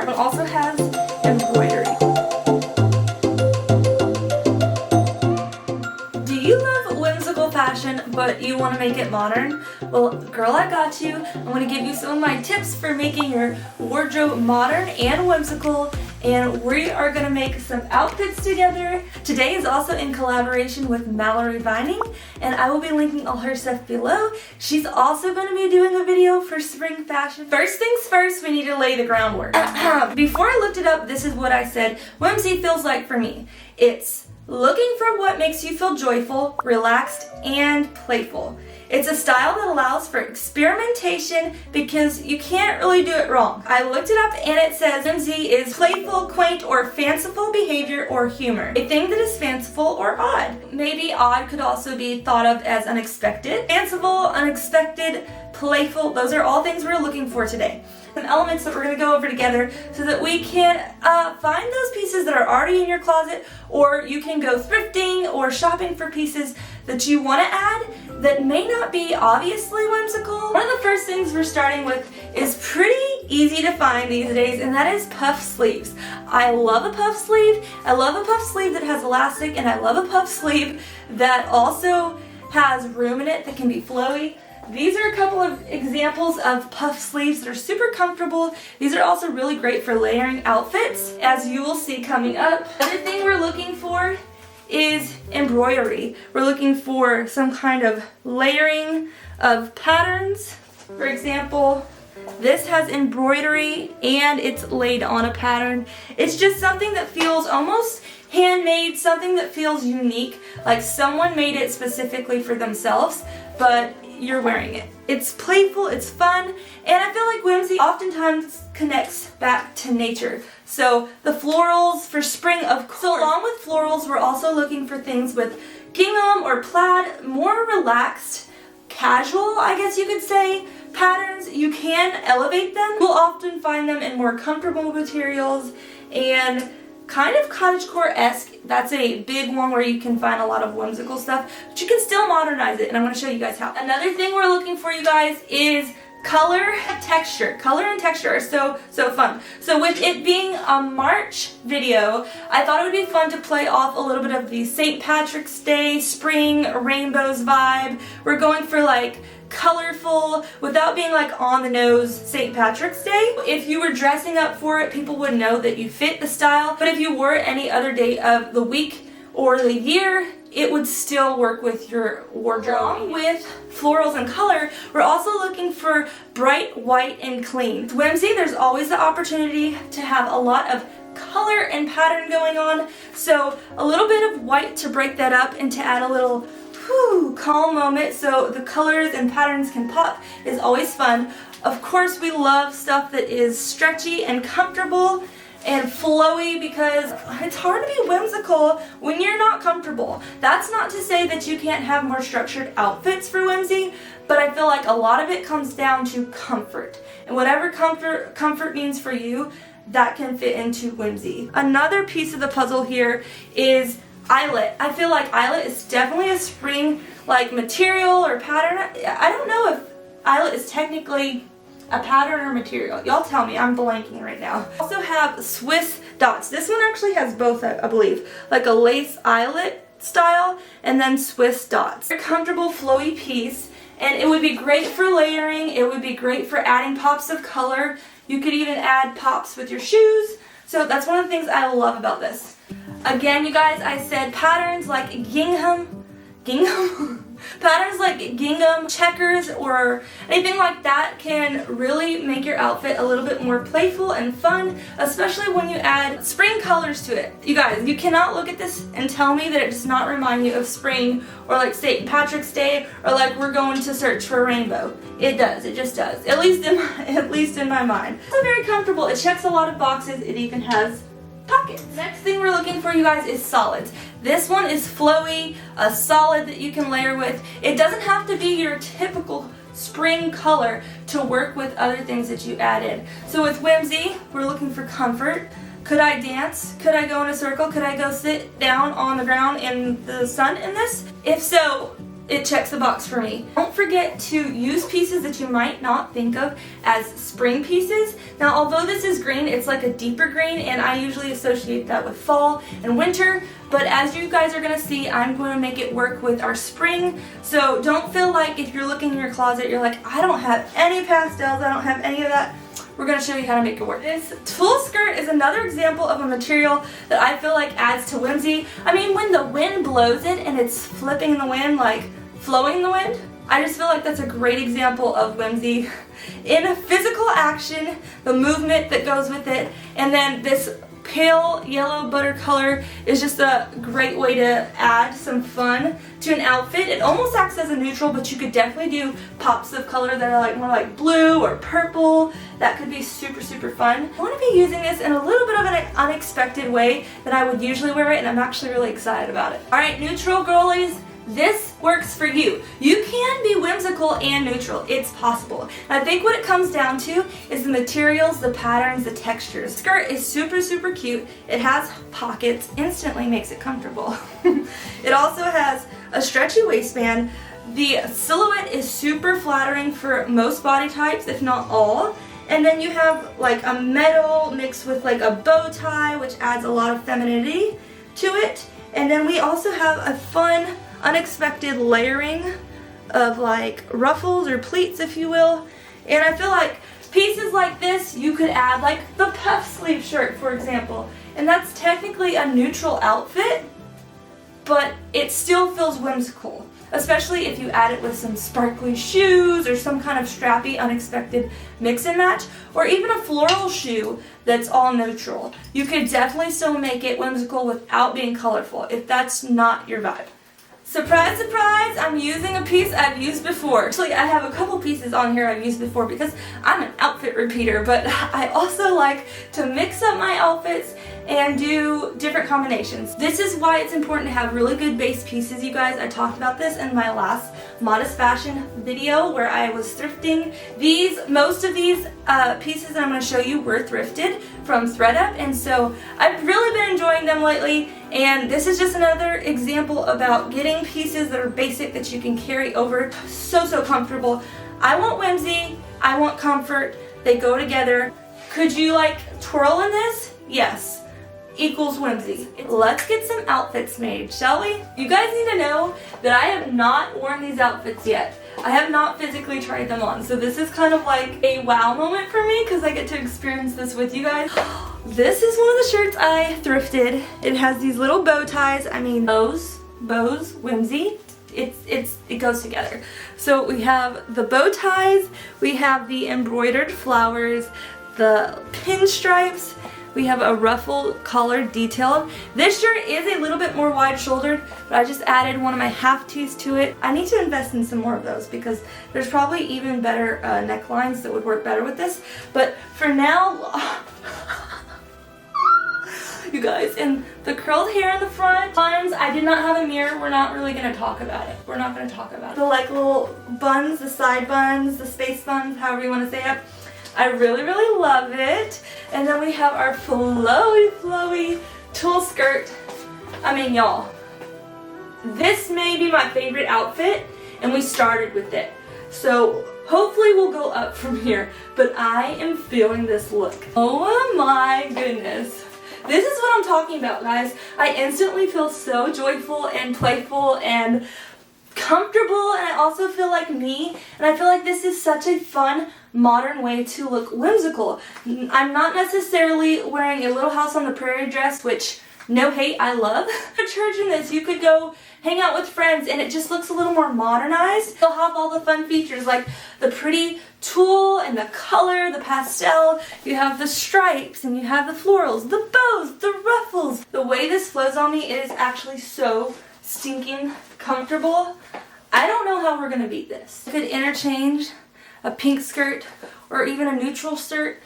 but it also has embroidery. Do you love whimsical fashion, but you want to make it modern? Well, girl, I got you. I'm going to give you some of my tips for making your wardrobe modern and whimsical, and we are going to make some outfits together. Today is also in collaboration with Mallory Vining, and I will be linking all her stuff below. She's also going to be doing a video for spring fashion. First things first, we need to lay the groundwork. Before I looked it up, this is what I said whimsy feels like for me. It's looking for what makes you feel joyful, relaxed, and playful. It's a style that allows for experimentation because you can't really do it wrong. I looked it up and it says whimsy is playful, quaint, or fanciful behavior or humor. A thing that is fanciful or odd. Maybe odd could also be thought of as unexpected. Fanciful, unexpected, playful, those are all things we're looking for today. Some elements that we're going to go over together so that we can find those pieces that are already in your closet, or you can go thrifting or shopping for pieces that you want to add that may not be obviously whimsical. One of the first things we're starting with is pretty easy to find these days, and that is puff sleeves. I love a puff sleeve. I love a puff sleeve that has elastic, and I love a puff sleeve that also has room in it that can be flowy. These are a couple of examples of puff sleeves that are super comfortable. These are also really great for layering outfits, as you will see coming up. Another thing we're looking for is embroidery. We're looking for some kind of layering of patterns. For example, this has embroidery and it's laid on a pattern. It's just something that feels almost handmade, something that feels unique, like someone made it specifically for themselves, but you're wearing it. It's playful, it's fun, and I feel like whimsy oftentimes connects back to nature. So the florals for spring, of course. So along with florals, we're also looking for things with gingham or plaid, more relaxed, casual, I guess you could say, patterns. You can elevate them. You'll often find them in more comfortable materials and kind of cottagecore-esque. That's a big one where you can find a lot of whimsical stuff, but you can still modernize it, and I'm going to show you guys how. Another thing we're looking for, you guys, is color and texture. Color and texture are so fun. So with it being a March video, I thought it would be fun to play off a little bit of the St. Patrick's Day, spring, rainbows vibe. We're going for like colorful without being like on the nose St. Patrick's Day. If you were dressing up for it, people would know that you fit the style, but if you wore it any other day of the week or the year, it would still work with your wardrobe. Along with florals and color, we're also looking for bright white and clean. With whimsy, there's always the opportunity to have a lot of color and pattern going on, so a little bit of white to break that up and to add a little calm moment so the colors and patterns can pop is always fun. Of course, we love stuff that is stretchy and comfortable and flowy because it's hard to be whimsical when you're not comfortable. That's not to say that you can't have more structured outfits for whimsy, but I feel like a lot of it comes down to comfort. And whatever comfort means for you, that can fit into whimsy. Another piece of the puzzle here is eyelet. I feel like eyelet is definitely a spring like material or pattern. I don't know if eyelet is technically a pattern or material. Y'all tell me, I'm blanking right now. I also have Swiss dots. This one actually has both, I believe, like a lace eyelet style and then Swiss dots. A comfortable flowy piece, and it would be great for layering. It would be great for adding pops of color. You could even add pops with your shoes. So that's one of the things I love about this. Again, you guys, I said patterns like gingham, patterns like gingham, checkers, or anything like that can really make your outfit a little bit more playful and fun, especially when you add spring colors to it. You guys, you cannot look at this and tell me that it does not remind you of spring or like St. Patrick's Day or like we're going to search for a rainbow. It does, it just does, at least in my mind. It's very comfortable. It checks a lot of boxes. It even has pockets. Next thing we're looking for, you guys, is solids. This one is flowy, a solid that you can layer with. It doesn't have to be your typical spring color to work with other things that you added. So with whimsy, we're looking for comfort. Could I dance? Could I go in a circle? Could I go sit down on the ground in the sun in this? If so, it checks the box for me. Don't forget to use pieces that you might not think of as spring pieces. Now, although this is green, it's like a deeper green, and I usually associate that with fall and winter, but as you guys are gonna see, I'm going to make it work with our spring. So don't feel like if you're looking in your closet, you're like, I don't have any pastels, I don't have any of that. We're going to show you how to make it work. This tulle skirt is another example of a material that I feel like adds to whimsy. I mean, when the wind blows it and it's flipping in the wind, like flowing in the wind, I just feel like that's a great example of whimsy in physical action, the movement that goes with it, and then this pale yellow butter color is just a great way to add some fun to an outfit. It almost acts as a neutral, but you could definitely do pops of color that are like more like blue or purple. That could be super, super fun. I want to be using this in a little bit of an unexpected way that I would usually wear it, and I'm actually really excited about it. Alright, neutral girlies, this works for you. You can be whimsical and neutral. It's possible. And I think what it comes down to is the materials, the patterns, the textures. The skirt is super, super cute. It has pockets, instantly makes it comfortable. It also has a stretchy waistband. The silhouette is super flattering for most body types, if not all. And then you have like a metal mixed with like a bow tie, which adds a lot of femininity to it. And then we also have a fun, unexpected layering of like ruffles or pleats, if you will. And I feel like pieces like this you could add, like the puff sleeve shirt, for example. And that's technically a neutral outfit, but it still feels whimsical, especially if you add it with some sparkly shoes or some kind of strappy, unexpected mix and match, or even a floral shoe that's all neutral. You could definitely still make it whimsical without being colorful if that's not your vibe. Surprise, surprise, I'm using a piece I've used before. Actually, I have a couple pieces on here I've used before because I'm an outfit repeater, but I also like to mix up my outfits and do different combinations. This is why it's important to have really good base pieces, you guys. I talked about this in my last modest fashion video where I was thrifting. Most of these pieces that I'm going to show you were thrifted from ThredUp, and so I've really been enjoying them lately. And this is just another example about getting pieces that are basic that you can carry over. So, so comfortable. I want whimsy, I want comfort, they go together. Could you like twirl in this? Yes. Equals whimsy. Let's get some outfits made, shall we? You guys need to know that I have not worn these outfits yet. I have not physically tried them on, so this is kind of like a wow moment for me because I get to experience this with you guys. This is one of the shirts I thrifted. It has these little bow ties. I mean, bows, whimsy. It goes together. So we have the bow ties, we have the embroidered flowers, the pinstripes, we have a ruffle collar detail. This shirt is a little bit more wide shouldered, but I just added one of my half tees to it. I need to invest in some more of those because there's probably even better necklines that would work better with this. But for now, you guys, and the curled hair in the front. Buns, I did not have a mirror. We're not really going to talk about it. We're not going to talk about it. The like little buns, the side buns, the space buns, however you want to say it. I really, really love it. And then we have our flowy, flowy tulle skirt. I mean, y'all, this may be my favorite outfit, and we started with it. So hopefully we'll go up from here, but I am feeling this look. Oh my goodness. This is what I'm talking about, guys. I instantly feel so joyful and playful and comfortable, and I also feel like me, and I feel like this is such a fun modern way to look whimsical. I'm not necessarily wearing a Little House on the Prairie dress, which, no hate, I love. For church in this, you could go hang out with friends and it just looks a little more modernized. You'll have all the fun features like the pretty tulle and the color, the pastel. You have the stripes and you have the florals, the bows, the ruffles. The way this flows on me is actually so stinking comfortable. I don't know how we're gonna beat this. I could interchange a pink skirt or even a neutral skirt,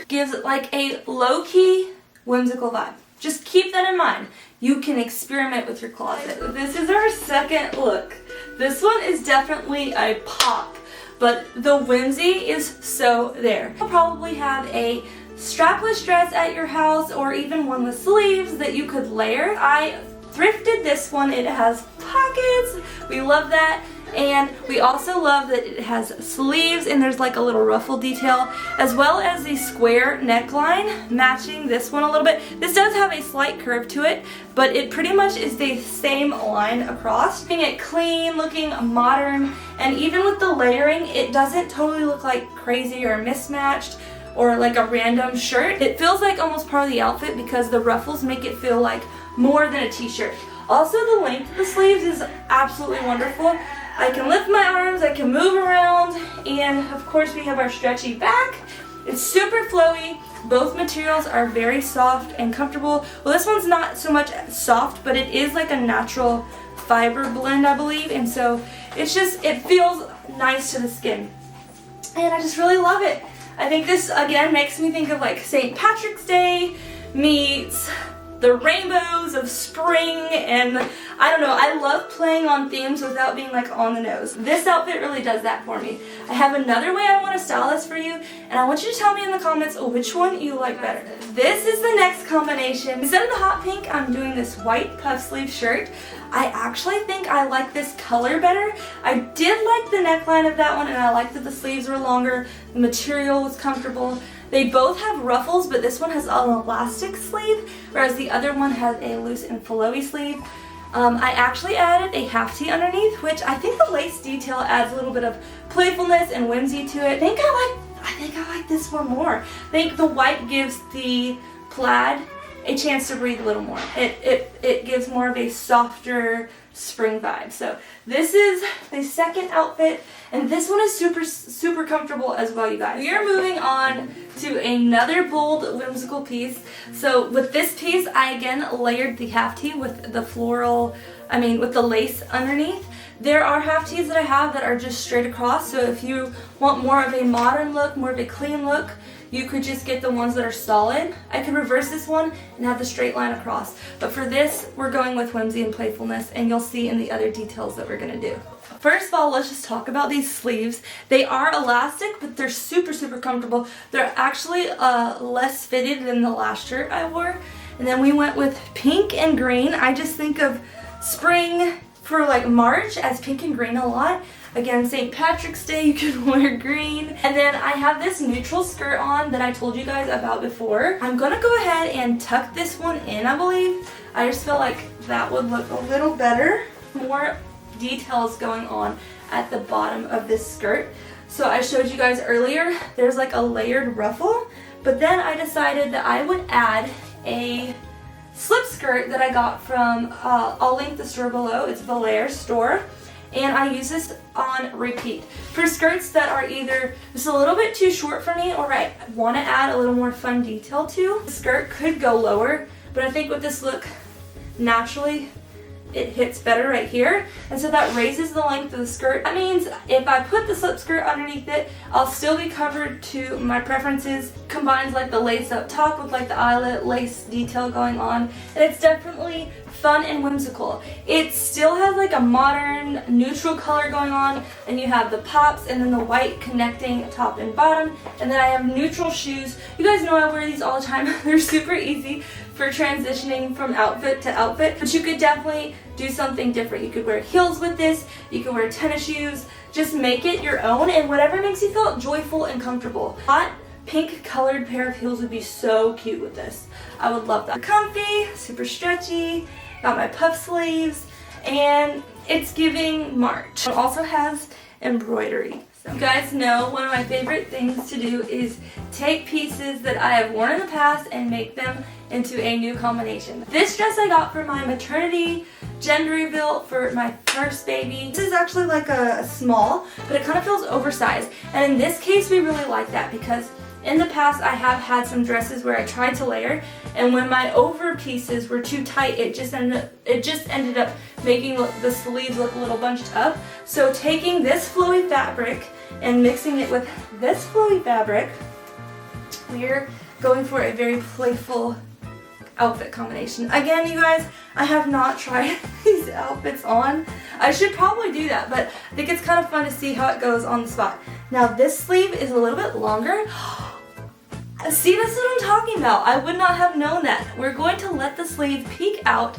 gives it like a low-key whimsical vibe. Just keep that in mind. You can experiment with your closet. This is our second look. This one is definitely a pop, but the whimsy is so there. You'll probably have a strapless dress at your house or even one with sleeves that you could layer. I thrifted this one. It has pockets. We love that. And we also love that it has sleeves and there's like a little ruffle detail, as well as the square neckline matching this one a little bit. This does have a slight curve to it, but it pretty much is the same line across. Making it clean, looking modern, and even with the layering, it doesn't totally look like crazy or mismatched or like a random shirt. It feels like almost part of the outfit because the ruffles make it feel like more than a t-shirt. Also, the length of the sleeves is absolutely wonderful. I can lift my arms, I can move around, and of course we have our stretchy back. It's super flowy. Both materials are very soft and comfortable. Well, this one's not so much soft, but it is like a natural fiber blend, I believe, and so it feels nice to the skin. And I just really love it. I think this, again, makes me think of like St. Patrick's Day meets the rainbows of spring, and I don't know, I love playing on themes without being like on the nose. This outfit really does that for me. I have another way I want to style this for you, and I want you to tell me in the comments which one you like better. This is the next combination. Instead of the hot pink, I'm doing this white puff sleeve shirt. I actually think I like this color better. I did like the neckline of that one, and I liked that the sleeves were longer, the material was comfortable. They both have ruffles, but this one has an elastic sleeve, whereas the other one has a loose and flowy sleeve. I actually added a half tee underneath, which I think the lace detail adds a little bit of playfulness and whimsy to it. I think I like this one more. I think the white gives the plaid a chance to breathe a little more. It gives more of a softer spring vibe. So this is the second outfit, and this one is super comfortable as well, you guys. We are moving on to another bold whimsical piece. So with this piece, I again layered the half tee with the with the lace underneath. There are half tees that I have that are just straight across, so if you want more of a modern look, more of a clean look, you could just get the ones that are solid. I could reverse this one and have the straight line across. But for this, we're going with whimsy and playfulness, and you'll see in the other details that we're gonna do. First of all, let's just talk about these sleeves. They are elastic, but they're super comfortable. They're actually less fitted than the last shirt I wore. And then we went with pink and green. I just think of spring for like March as pink and green a lot. Again, St. Patrick's Day, you could wear green. And then I have this neutral skirt on that I told you guys about before. I'm gonna go ahead and tuck this one in, I believe. I just feel like that would look a little better. More details going on at the bottom of this skirt. So I showed you guys earlier, there's like a layered ruffle, but then I decided that I would add a slip skirt that I got from, I'll link the store below, it's Valaire's store. And I use this on repeat. For skirts that are either just a little bit too short for me or I want to add a little more fun detail to, the skirt could go lower, but I think with this look, naturally, it hits better right here, and so that raises the length of the skirt. That means if I put the slip skirt underneath it, I'll still be covered to my preferences. Combines like the lace up top with like the eyelet lace detail going on, and it's definitely fun and whimsical. It still has like a modern neutral color going on, and you have the pops and then the white connecting top and bottom, and then I have neutral shoes. You guys know I wear these all the time. They're super easy for transitioning from outfit to outfit, but you could definitely do something different. You could wear heels with this, you could wear tennis shoes, just make it your own, and whatever makes you feel joyful and comfortable. Hot pink colored pair of heels would be so cute with this. I would love that. Comfy, super stretchy, got my puff sleeves, and it's giving March. It also has embroidery. So you guys know one of my favorite things to do is take pieces that I have worn in the past and make them into a new combination. This dress I got for my maternity gender reveal for my first baby. This is actually like a small, but it kind of feels oversized. And in this case, we really like that because in the past, I have had some dresses where I tried to layer, and when my over pieces were too tight, it just ended up making the sleeves look a little bunched up. So taking this flowy fabric and mixing it with this flowy fabric, we're going for a very playful outfit combination. Again, you guys, I have not tried these outfits on. I should probably do that, but I think it's kind of fun to see how it goes on the spot. Now this sleeve is a little bit longer. See, that's what I'm talking about. I would not have known that. We're going to let the sleeve peek out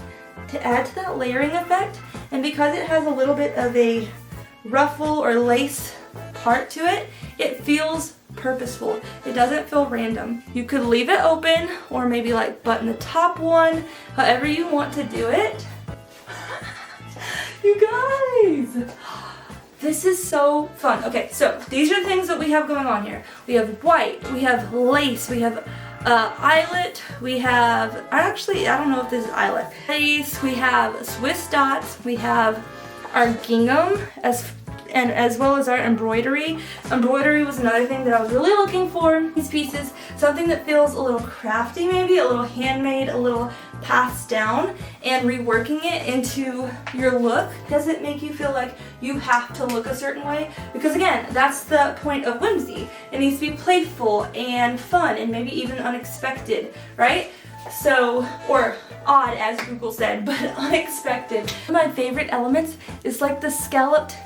to add to that layering effect. And because it has a little bit of a ruffle or lace part to it, it feels purposeful. It doesn't feel random. You could leave it open or maybe like button the top one, however you want to do it. You guys, this is so fun. Okay, so these are things that we have going on here. We have white, we have lace, we have eyelet, we have, I don't know if this is eyelet. Lace, we have Swiss dots, we have our gingham as well as our embroidery. Embroidery was another thing that I was really looking for in these pieces. Something that feels a little crafty maybe, a little handmade, a little passed down, and reworking it into your look doesn't make you feel like you have to look a certain way, because again, that's the point of whimsy. It needs to be playful and fun and maybe even unexpected, right? So, or odd as Google said, but unexpected. One of my favorite elements is like the scalloped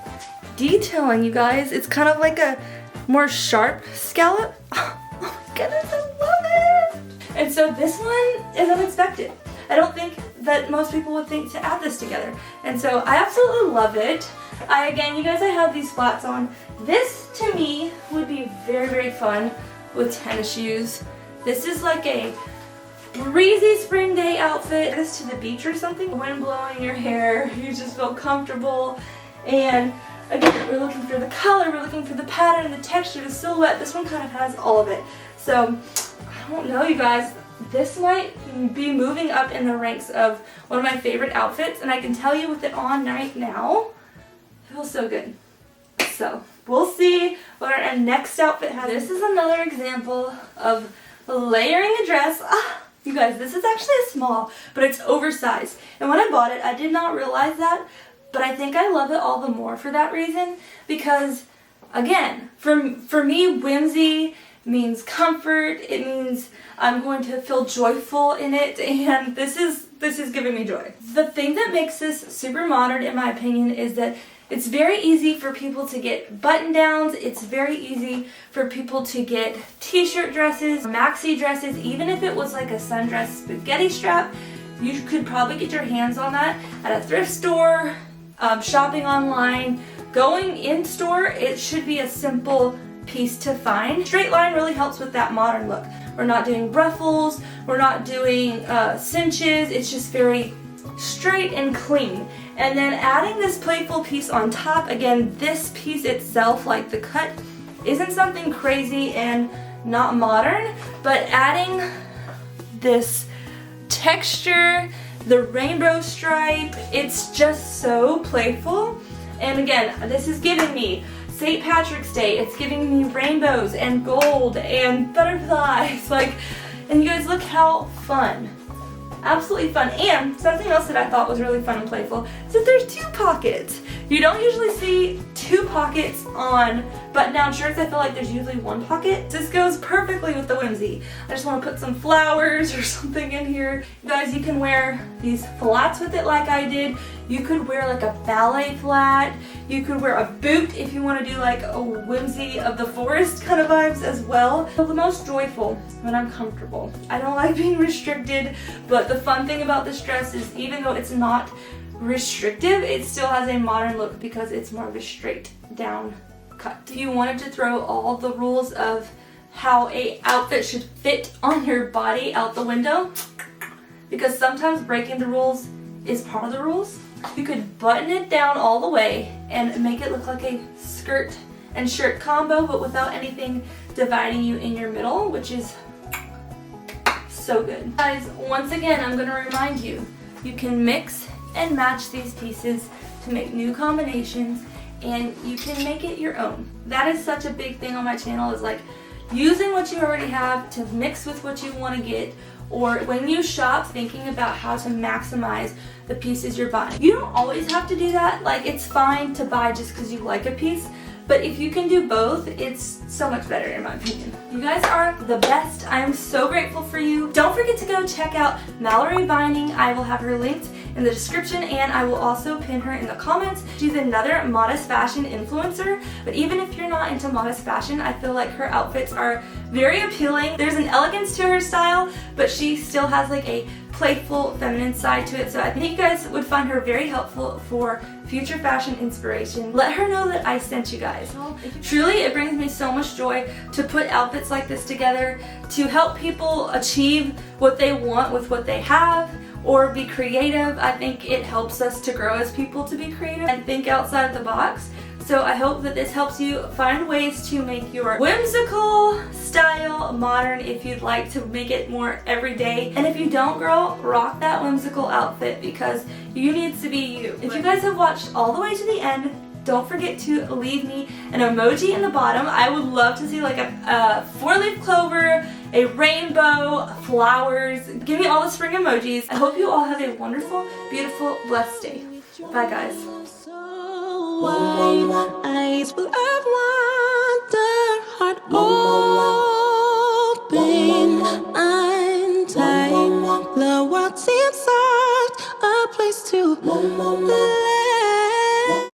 detailing, you guys. It's kind of like a more sharp scallop. Oh my goodness, I love it! And so this one is unexpected. I don't think that most people would think to add this together. And so I absolutely love it. Again, you guys, I have these flats on. This to me would be very, very fun with tennis shoes. This is like a breezy spring day outfit. This to the beach or something. Wind blowing in your hair, you just feel comfortable. And again, we're looking for the color, we're looking for the pattern, the texture, the silhouette. This one kind of has all of it. So, I don't know, you guys. This might be moving up in the ranks of one of my favorite outfits, and I can tell you with it on right now, it feels so good. So, we'll see what our next outfit has. This is another example of layering a dress. You guys, this is actually a small, but it's oversized. And when I bought it, I did not realize that, but I think I love it all the more for that reason, because again, for me, whimsy means comfort. It means I'm going to feel joyful in it, and this is giving me joy. The thing that makes this super modern, in my opinion, is that it's very easy for people to get button downs. It's very easy for people to get t-shirt dresses, maxi dresses. Even if it was like a sundress spaghetti strap, you could probably get your hands on that at a thrift store, shopping online, going in store. It should be a simple piece to find. Straight line really helps with that modern look. We're not doing ruffles, we're not doing cinches. It's just very straight and clean. And then adding this playful piece on top, again, this piece itself, like the cut, isn't something crazy and not modern, but adding this texture, the rainbow stripe, it's just so playful. And again, this is giving me St. Patrick's Day. It's giving me rainbows and gold and butterflies. Like, and you guys, look how fun. Absolutely fun. And something else that I thought was really fun and playful is that there's two pockets. You don't usually see two pockets on button-down shirts. I feel like there's usually one pocket. This goes perfectly with the whimsy. I just want to put some flowers or something in here. You guys, you can wear these flats with it like I did. You could wear like a ballet flat. You could wear a boot if you want to do like a whimsy of the forest kind of vibes as well. So the most joyful when I'm comfortable. I don't like being restricted, but the fun thing about this dress is even though it's not restrictive, it still has a modern look because it's more of a straight down cut. If you wanted to throw all the rules of how a outfit should fit on your body out the window, because sometimes breaking the rules is part of the rules, you could button it down all the way and make it look like a skirt and shirt combo, but without anything dividing you in your middle, which is so good. Guys, once again, I'm going to remind you, you can mix and match these pieces to make new combinations, and you can make it your own. That is such a big thing on my channel, is like using what you already have to mix with what you want to get, or when you shop, thinking about how to maximize the pieces you're buying. You don't always have to do that. Like, it's fine to buy just because you like a piece, but if you can do both, it's so much better in my opinion. You guys are the best. I am so grateful for you. Don't forget to go check out Mallory Binding. I will have her linked in the description, and I will also pin her in the comments. She's another modest fashion influencer, but even if you're not into modest fashion, I feel like her outfits are very appealing. There's an elegance to her style, but she still has like a playful, feminine side to it. So I think you guys would find her very helpful for future fashion inspiration. Let her know that I sent you guys. Truly, it brings me so much joy to put outfits like this together to help people achieve what they want with what they have, or be creative. I think it helps us to grow as people to be creative and think outside of the box. So I hope that this helps you find ways to make your whimsical style modern if you'd like to make it more everyday. And if you don't, girl, rock that whimsical outfit because you need to be you. If you guys have watched all the way to the end, don't forget to leave me an emoji in the bottom. I would love to see like a 4-leaf clover, a rainbow, flowers. Give me all the spring emojis. I hope you all have a wonderful, beautiful, blessed day. Bye, guys. Eyes full of